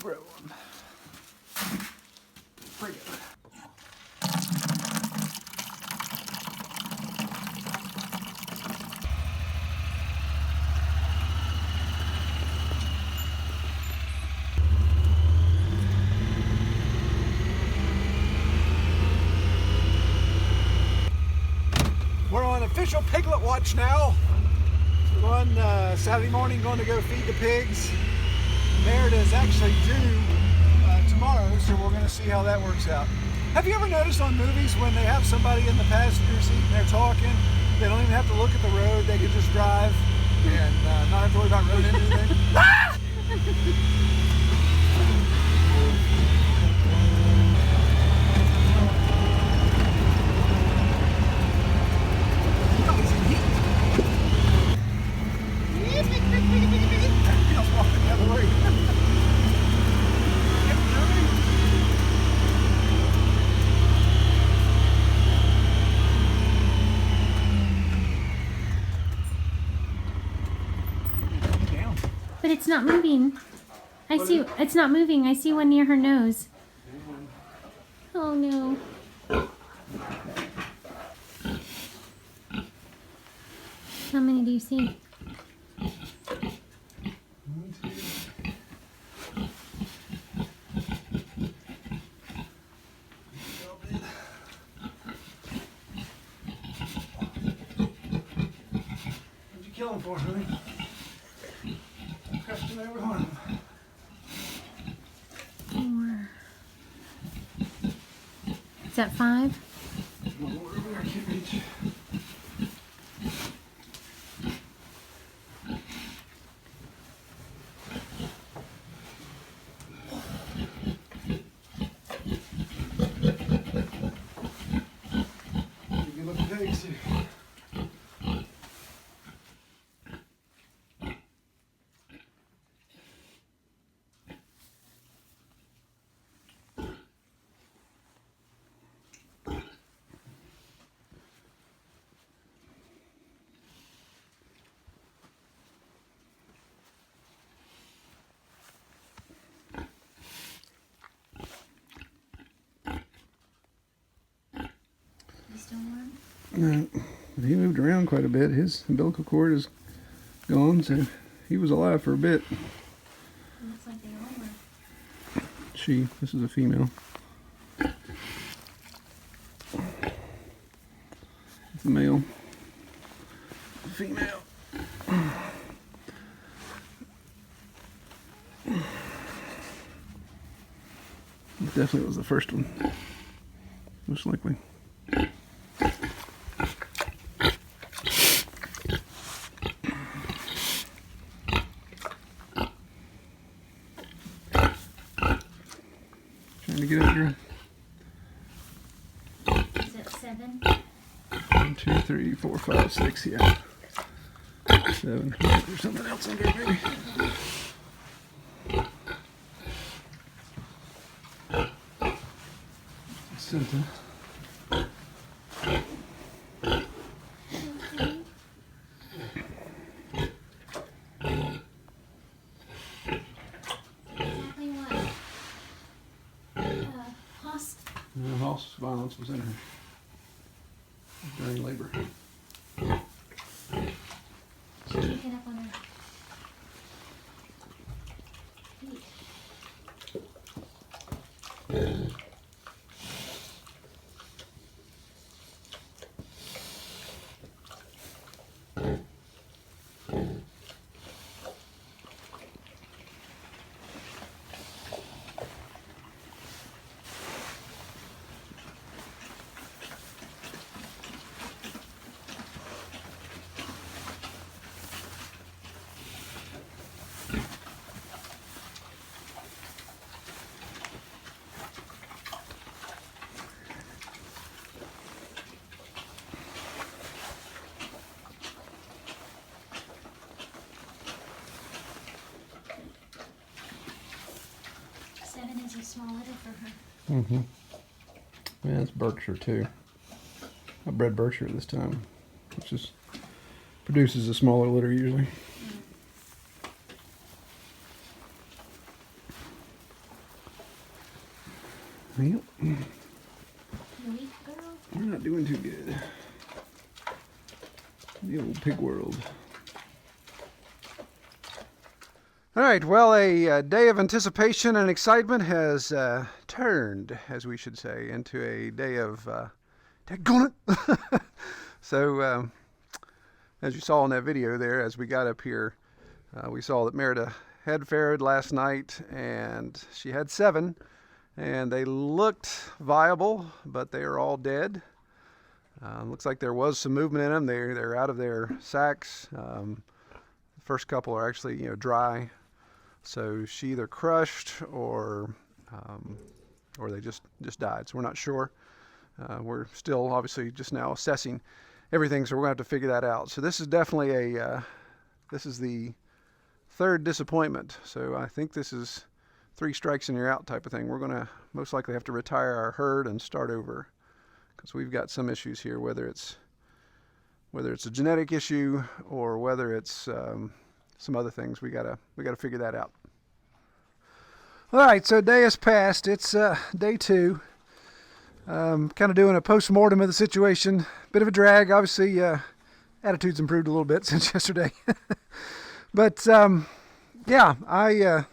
grow them. Bring it. We're on official piglet watch now. So on Saturday morning, going to go feed the pigs. Merida is actually due tomorrow, so we're going to see how that works out. Have you ever noticed on movies when they have somebody in the passenger seat and they're talking, they don't even have to look at the road, they can just drive and not have to worry about road anything? Ah! But it's not moving. I see, it's not moving. I see one near her nose. Oh no. How many do you see? What'd you kill him for, honey? Crushed him over harm. 4. Is that 5? One more over there, I can't reach. Good looking pigs too. No, he moved around quite a bit. His umbilical cord is gone, so he was alive for a bit. Looks like they all were. She, this is a female. It's a male. Female. It definitely was the first one. Most likely. Trying to get it, girl. Is that 7? 1, 2, 3, 4, 5, 6, yeah. 7. There's something else under it, maybe. Center. House violence was in her during labor. She's picking up on her feet. Is a small litter for her. Mm-hmm. Yeah, it's Berkshire too. I bred Berkshire this time, which just produces a smaller litter usually. Yep. You weak girl? We're not doing too good. The old pig world. All right, well, a day of anticipation and excitement has turned, as we should say, into a day of daggone it. So, as you saw in that video there, as we got up here, we saw that Merida had farrowed last night, and she had 7, and they looked viable, but they are all dead. Looks like there was some movement in them. They're out of their sacks. The first couple are actually, dry. So she either crushed or they just died. So we're not sure. We're still obviously just now assessing everything, so we're gonna have to figure that out. So this is definitely this is the 3rd disappointment. So I think this is 3 strikes and you're out type of thing. We're gonna most likely have to retire our herd and start over, because we've got some issues here, whether it's a genetic issue or whether it's some other things. We gotta figure that out. All right, so day has passed. It's day 2. Kind of doing a post-mortem of the situation. Bit of a drag, obviously. Attitude's improved a little bit since yesterday. But yeah,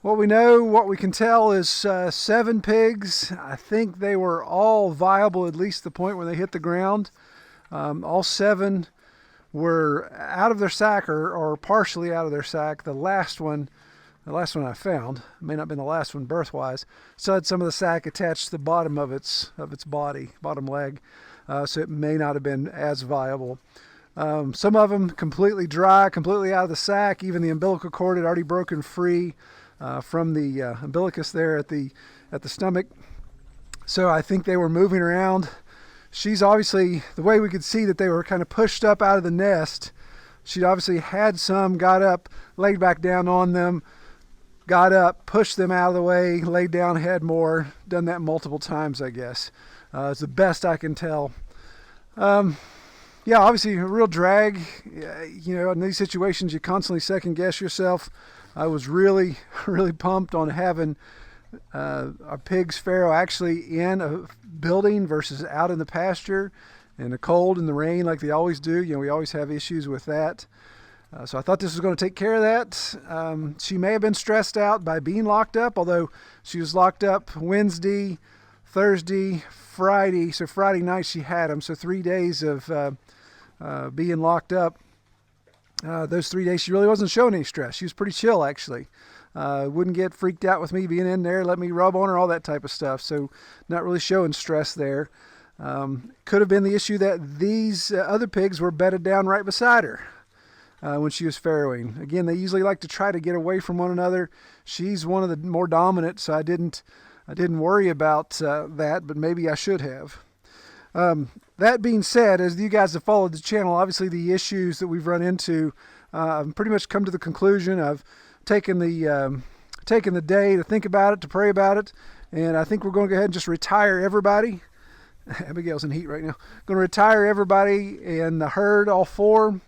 what we know, what we can tell is 7 pigs. I think they were all viable, at least the point where they hit the ground. All 7 were out of their sack or partially out of their sack. The last one I found, may not have been the last one birth-wise, still had some of the sack attached to the bottom of its body, bottom leg, so it may not have been as viable. Some of them completely dry, completely out of the sack. Even the umbilical cord had already broken free from the umbilicus there at the stomach. So I think they were moving around. She's obviously, the way we could see that they were kind of pushed up out of the nest, she'd obviously had some, got up, laid back down on them, got up, pushed them out of the way, laid down, had more, done that multiple times, I guess. It's the best I can tell. Yeah, obviously a real drag. In these situations, you constantly second guess yourself. I was really, really pumped on having our pigs farrow actually in a building versus out in the pasture in the cold and the rain like they always do. We always have issues with that. So I thought this was going to take care of that. She may have been stressed out by being locked up, although she was locked up Wednesday, Thursday, Friday. So Friday night she had them. So 3 days of being locked up. Those 3 days she really wasn't showing any stress. She was pretty chill, actually. Wouldn't get freaked out with me being in there, let me rub on her, all that type of stuff. So not really showing stress there. Could have been the issue that these other pigs were bedded down right beside her when she was farrowing. Again, they usually like to try to get away from one another. She's one of the more dominant, so I didn't worry about that, but maybe I should have. That being said, as you guys have followed the channel, obviously the issues that we've run into, I've pretty much come to the conclusion of taking the day to think about it, to pray about it, and I think we're going to go ahead and just retire everybody. Abigail's in heat right now. Going to retire everybody in the herd, all 4,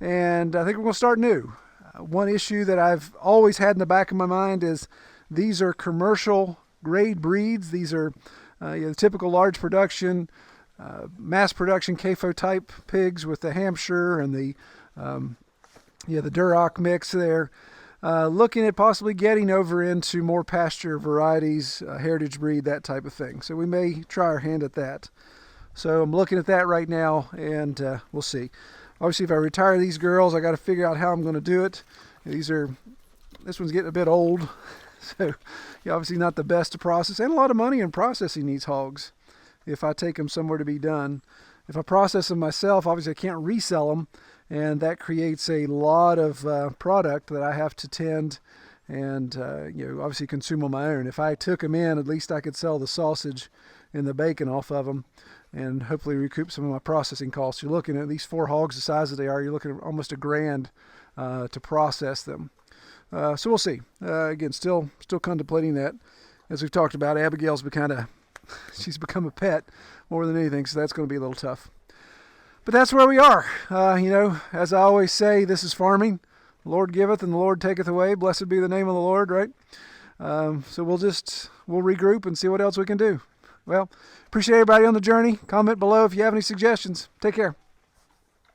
and I think we're going to start new. One issue that I've always had in the back of my mind is these are commercial grade breeds. These are the typical large production, mass production CAFO type pigs with the Hampshire and the Duroc mix there. Looking at possibly getting over into more pasture varieties, heritage breed, that type of thing. So we may try our hand at that. So I'm looking at that right now, and we'll see. Obviously, if I retire these girls, I got to figure out how I'm going to do it. This one's getting a bit old, so obviously not the best to process, and a lot of money in processing these hogs if I take them somewhere to be done. If I process them myself, obviously I can't resell them, and that creates a lot of product that I have to tend and obviously consume on my own. If I took them in, at least I could sell the sausage and the bacon off of them and hopefully recoup some of my processing costs. You're looking at these 4 hogs the size that they are, you're looking at almost $1,000 to process them. So we'll see. Again, still contemplating that. As we've talked about, Abigail's she's become a pet more than anything, so that's going to be a little tough. But that's where we are. As I always say, this is farming. The Lord giveth and the Lord taketh away. Blessed be the name of the Lord, right? So we'll regroup and see what else we can do. Well, appreciate everybody on the journey. Comment below if you have any suggestions. Take care.